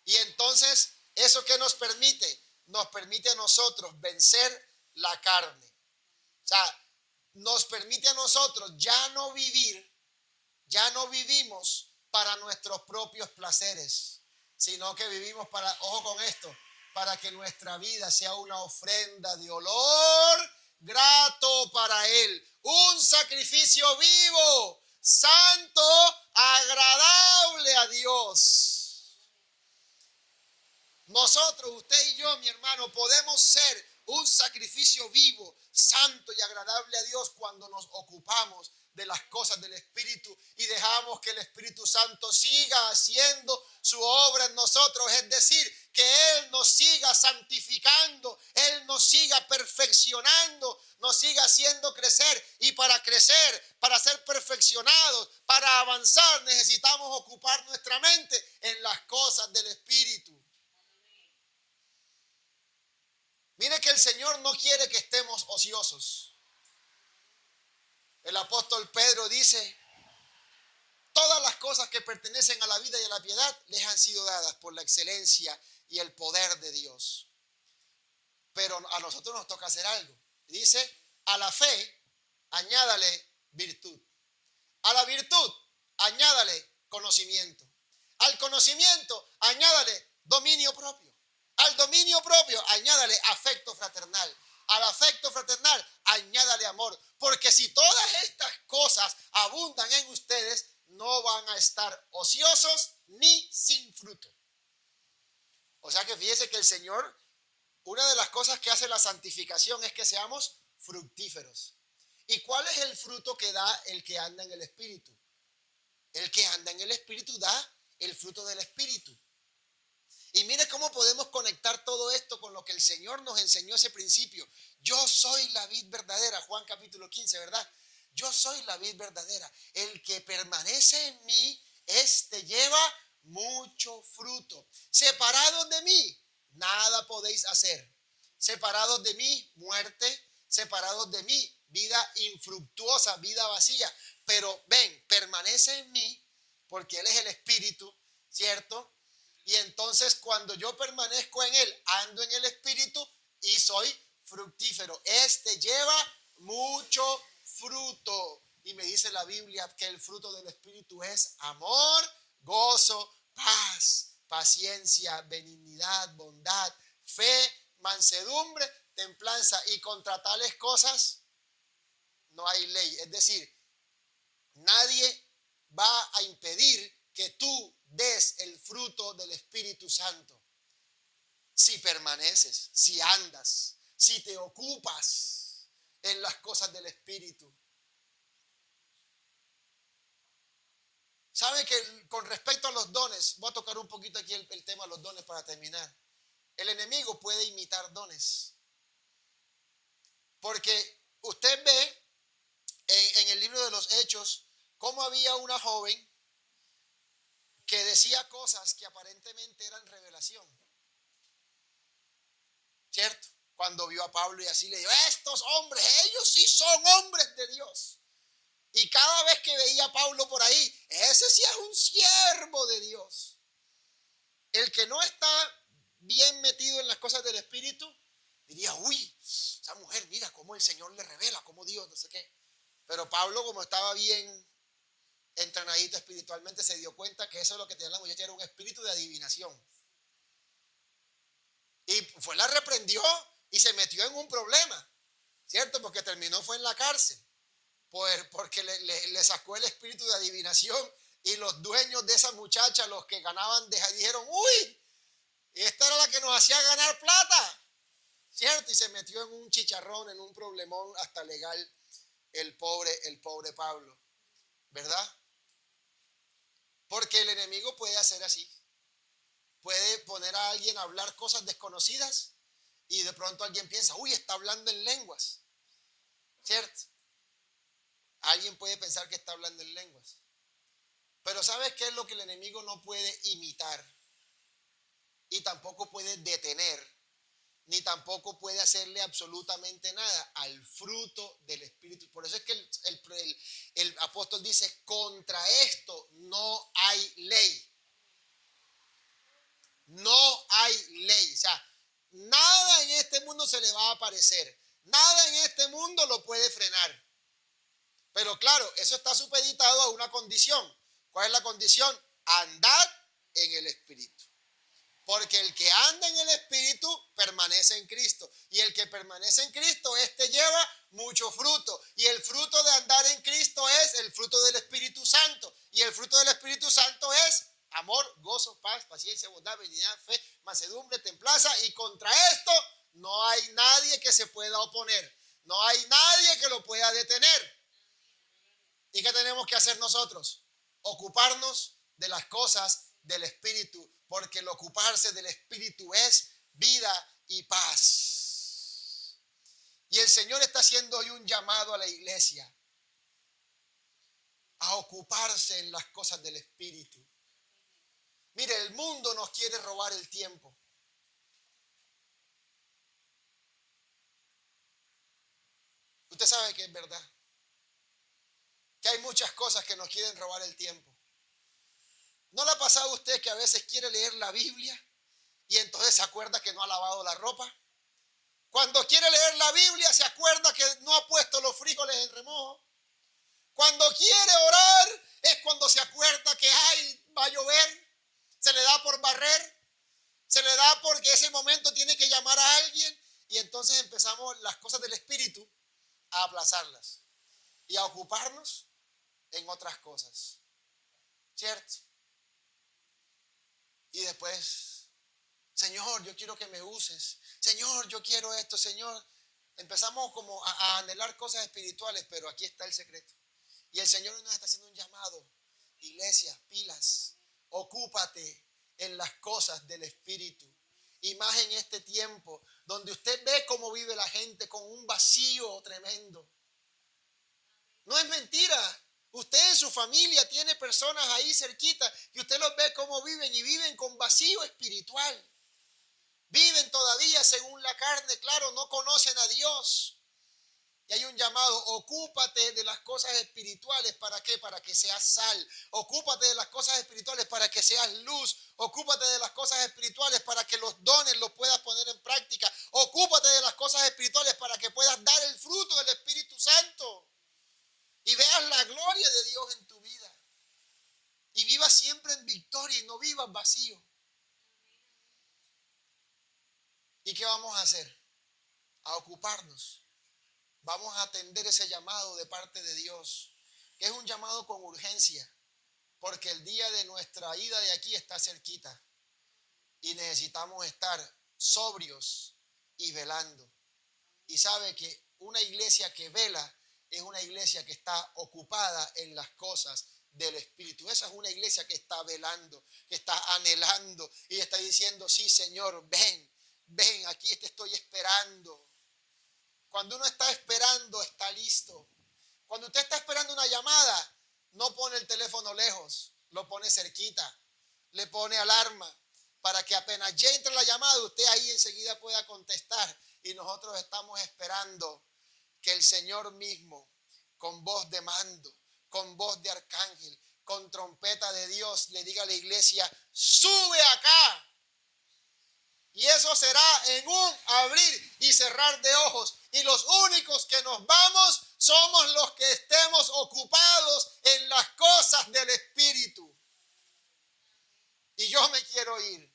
Y entonces, ¿eso qué nos permite? Nos permite a nosotros vencer la carne. O sea, nos permite a nosotros ya no vivimos para nuestros propios placeres, sino que vivimos para, ojo con esto, para que nuestra vida sea una ofrenda de olor grato para Él, un sacrificio vivo, santo, agradable a Dios. Nosotros, usted y yo, mi hermano, podemos ser un sacrificio vivo, santo y agradable a Dios cuando nos ocupamos de las cosas del Espíritu y dejamos que el Espíritu Santo siga haciendo su obra en nosotros, es decir, que Él nos siga santificando, Él nos siga perfeccionando, nos siga haciendo crecer. Y para crecer, para ser perfeccionados, para avanzar, necesitamos ocupar nuestra mente en las cosas del Espíritu. Mire que el Señor no quiere que estemos ociosos. El apóstol Pedro dice: todas las cosas que pertenecen a la vida y a la piedad les han sido dadas por la excelencia y el poder de Dios. Pero a nosotros nos toca hacer algo. Dice: a la fe añádale virtud. A la virtud añádale conocimiento. Al conocimiento añádale dominio propio. Al dominio propio añádale afecto fraternal. Al afecto fraternal añádale amor. Porque si todas estas cosas abundan en ustedes, no van a estar ociosos ni sin fruto. O sea que fíjese que el Señor, una de las cosas que hace la santificación es que seamos fructíferos. ¿Y cuál es el fruto que da el que anda en el Espíritu? El que anda en el Espíritu da el fruto del Espíritu. Y mire cómo podemos conectar todo esto con lo que el Señor nos enseñó ese principio. Yo soy la vid verdadera, Juan capítulo 15, ¿verdad? Yo soy la vid verdadera. El que permanece en mí, este lleva mucho fruto. Separados de mí, nada podéis hacer. Separados de mí, muerte. Separados de mí, vida infructuosa, vida vacía. Pero ven, permanece en mí, porque Él es el Espíritu, ¿cierto? Y entonces cuando yo permanezco en Él, ando en el Espíritu y soy fructífero. Este lleva mucho fruto. Y me dice la Biblia que el fruto del Espíritu es amor, gozo, paz, paciencia, benignidad, bondad, fe, mansedumbre, templanza. Y contra tales cosas no hay ley. Es decir, nadie va a impedir que tú des el fruto del Espíritu Santo. Si permaneces, si andas, si te ocupas en las cosas del Espíritu. ¿Sabe que con respecto a los dones, voy a tocar un poquito aquí el tema de los dones para terminar? El enemigo puede imitar dones. Porque usted ve en el libro de los Hechos cómo había una joven que decía cosas que aparentemente eran revelación, ¿cierto? Cuando vio a Pablo y así le dijo: estos hombres, ellos sí son hombres de Dios. Y cada vez que veía a Pablo por ahí, ese sí es un siervo de Dios. El que no está bien metido en las cosas del Espíritu diría: uy, esa mujer, mira cómo el Señor le revela, cómo Dios, no sé qué. Pero Pablo, como estaba bien entrenadito espiritualmente, se dio cuenta que eso es lo que tenía la muchacha, era un espíritu de adivinación. Y fue, la reprendió y se metió en un problema, ¿cierto? Porque terminó fue en la cárcel, porque le sacó el espíritu de adivinación. Y los dueños de esa muchacha, los que ganaban, dijeron: uy, esta era la que hacía ganar plata, ¿cierto? Y se metió en un chicharrón, en un problemón hasta legal el pobre Pablo, ¿verdad? Porque el enemigo puede hacer así. Puede poner a alguien a hablar cosas desconocidas y de pronto alguien piensa, uy, está hablando en lenguas, ¿cierto? Alguien puede pensar que está hablando en lenguas. Pero ¿sabes qué es lo que el enemigo no puede imitar? Y tampoco puede detener, ni tampoco puede hacerle absolutamente nada al fruto del Espíritu. Por eso es que el apóstol dice, contra esto no hay ley. No hay ley. O sea, nada en este mundo se le va a aparecer. Nada en este mundo lo puede frenar. Pero claro, eso está supeditado a una condición. ¿Cuál es la condición? Andar en el Espíritu. Porque el que anda en el Espíritu permanece en Cristo. Y el que permanece en Cristo, este lleva mucho fruto. Y el fruto de andar en Cristo es el fruto del Espíritu Santo. Y el fruto del Espíritu Santo es amor, gozo, paz, paciencia, bondad, benignidad, fe, mansedumbre, templanza. Y contra esto no hay nadie que se pueda oponer. No hay nadie que lo pueda detener. ¿Y qué tenemos que hacer nosotros? Ocuparnos de las cosas del Espíritu, porque el ocuparse del Espíritu es vida y paz. Y el Señor está haciendo hoy un llamado a la iglesia a ocuparse en las cosas del Espíritu. Mire, el mundo nos quiere robar el tiempo. Usted sabe que es verdad, que hay muchas cosas que nos quieren robar el tiempo. ¿No le ha pasado a usted que a veces quiere leer la Biblia y entonces se acuerda que no ha lavado la ropa? Cuando quiere leer la Biblia se acuerda que no ha puesto los frijoles en remojo. Cuando quiere orar es cuando se acuerda que va a llover. Se le da por barrer. Se le da porque ese momento tiene que llamar a alguien. Y entonces empezamos las cosas del Espíritu a aplazarlas y a ocuparnos en otras cosas. ¿Cierto? Y después, Señor, yo quiero que me uses. Señor, yo quiero esto, Señor. Empezamos como a anhelar cosas espirituales, pero aquí está el secreto. Y el Señor nos está haciendo un llamado. Iglesia, pilas, ocúpate en las cosas del Espíritu. Y más en este tiempo, donde usted ve cómo vive la gente con un vacío tremendo. No es mentira. Usted en su familia tiene personas ahí cerquita y usted los ve cómo viven y viven con vacío espiritual. Viven todavía según la carne, claro, no conocen a Dios. Y hay un llamado, ocúpate de las cosas espirituales. ¿Para qué? Para que seas sal. Ocúpate de las cosas espirituales para que seas luz. Ocúpate de las cosas espirituales para que los dones los puedas poner en práctica. Ocúpate de las cosas espirituales para que puedas dar el fruto del Espíritu Santo. Y veas la gloria de Dios en tu vida. Y vivas siempre en victoria y no vivas vacío. ¿Y qué vamos a hacer? A ocuparnos. Vamos a atender ese llamado de parte de Dios, que es un llamado con urgencia, porque el día de nuestra ida de aquí está cerquita y necesitamos estar sobrios y velando. Y sabe que una iglesia que vela es una iglesia que está ocupada en las cosas del Espíritu. Esa es una iglesia que está velando, que está anhelando y está diciendo, sí, Señor, ven, aquí te estoy esperando. Cuando uno está esperando, está listo. Cuando usted está esperando una llamada, no pone el teléfono lejos, lo pone cerquita, le pone alarma para que apenas ya entre la llamada, usted ahí enseguida pueda contestar. Y nosotros estamos esperando que el Señor mismo, con voz de mando, con voz de arcángel, con trompeta de Dios, le diga a la iglesia, sube acá. Y eso será en un abrir y cerrar de ojos. Y los únicos que nos vamos somos los que estemos ocupados en las cosas del Espíritu. Y yo me quiero ir.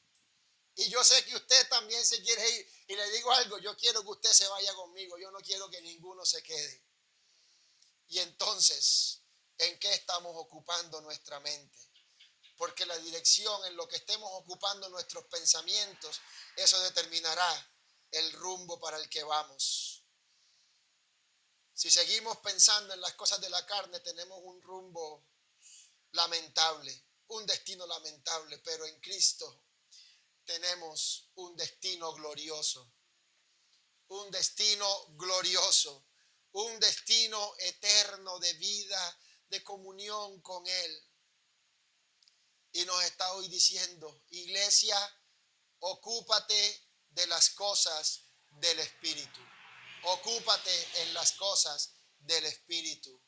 Y yo sé que usted también se quiere ir. Y le digo algo, yo quiero que usted se vaya conmigo. Yo no quiero que ninguno se quede. Y entonces, ¿en qué estamos ocupando nuestra mente? Porque la dirección en lo que estemos ocupando nuestros pensamientos eso determinará el rumbo para el que vamos. Si seguimos pensando en las cosas de la carne, tenemos un rumbo lamentable, un destino lamentable, pero en Cristo tenemos un destino glorioso, un destino glorioso, un destino eterno de vida, de comunión con Él. Y nos está hoy diciendo, iglesia, ocúpate de las cosas del Espíritu. Ocúpate en las cosas del Espíritu.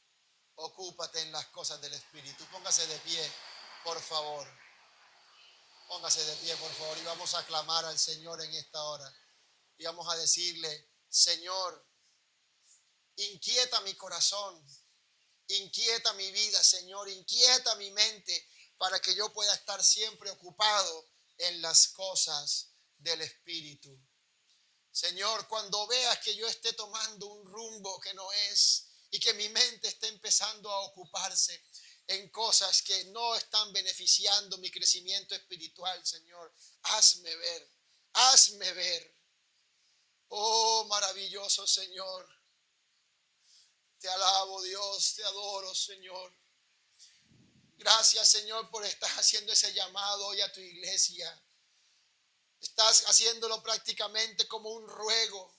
Ocúpate en las cosas del Espíritu. Póngase de pie, por favor. Póngase de pie, por favor. Y vamos a clamar al Señor en esta hora. Y vamos a decirle, Señor, inquieta mi corazón. Inquieta mi vida, Señor. Inquieta mi mente para que yo pueda estar siempre ocupado en las cosas del Espíritu. Señor, cuando veas que yo esté tomando un rumbo que no es y que mi mente esté empezando a ocuparse en cosas que no están beneficiando mi crecimiento espiritual, Señor, hazme ver, hazme ver. Oh, maravilloso Señor, te alabo, Dios, te adoro, Señor. Gracias, Señor, por estar haciendo ese llamado hoy a tu iglesia. Estás haciéndolo prácticamente como un ruego,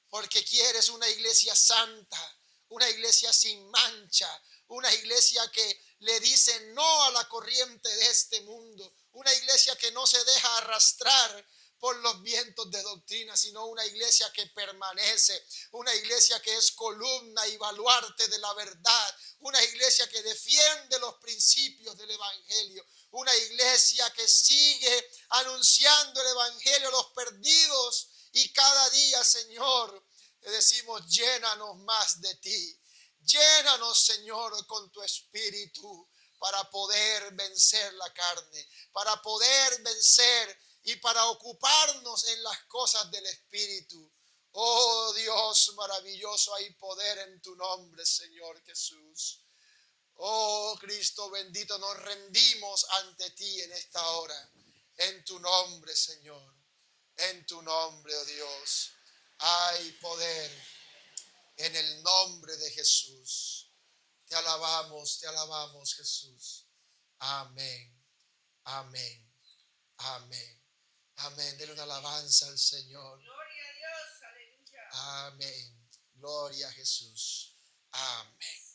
porque quieres una iglesia santa, una iglesia sin mancha, una iglesia que le dice no a la corriente de este mundo, una iglesia que no se deja arrastrar por los vientos de doctrina, sino una iglesia que permanece, una iglesia que es columna y baluarte de la verdad, una iglesia que defiende los principios del evangelio, una iglesia que sigue anunciando el evangelio a los perdidos. Y cada día, Señor, te decimos, llénanos más de ti. Llénanos, Señor, con tu espíritu para poder vencer la carne, para poder vencer y para ocuparnos en las cosas del espíritu. Oh Dios maravilloso, hay poder en tu nombre, Señor Jesús. Oh Cristo bendito, nos rendimos ante ti en esta hora. En tu nombre, Señor. En tu nombre, oh Dios. Hay poder en el nombre de Jesús. Te alabamos, Jesús. Amén, amén, amén, amén. Dele una alabanza al Señor. Gloria a Dios, aleluya. Amén. Gloria a Jesús. Amén.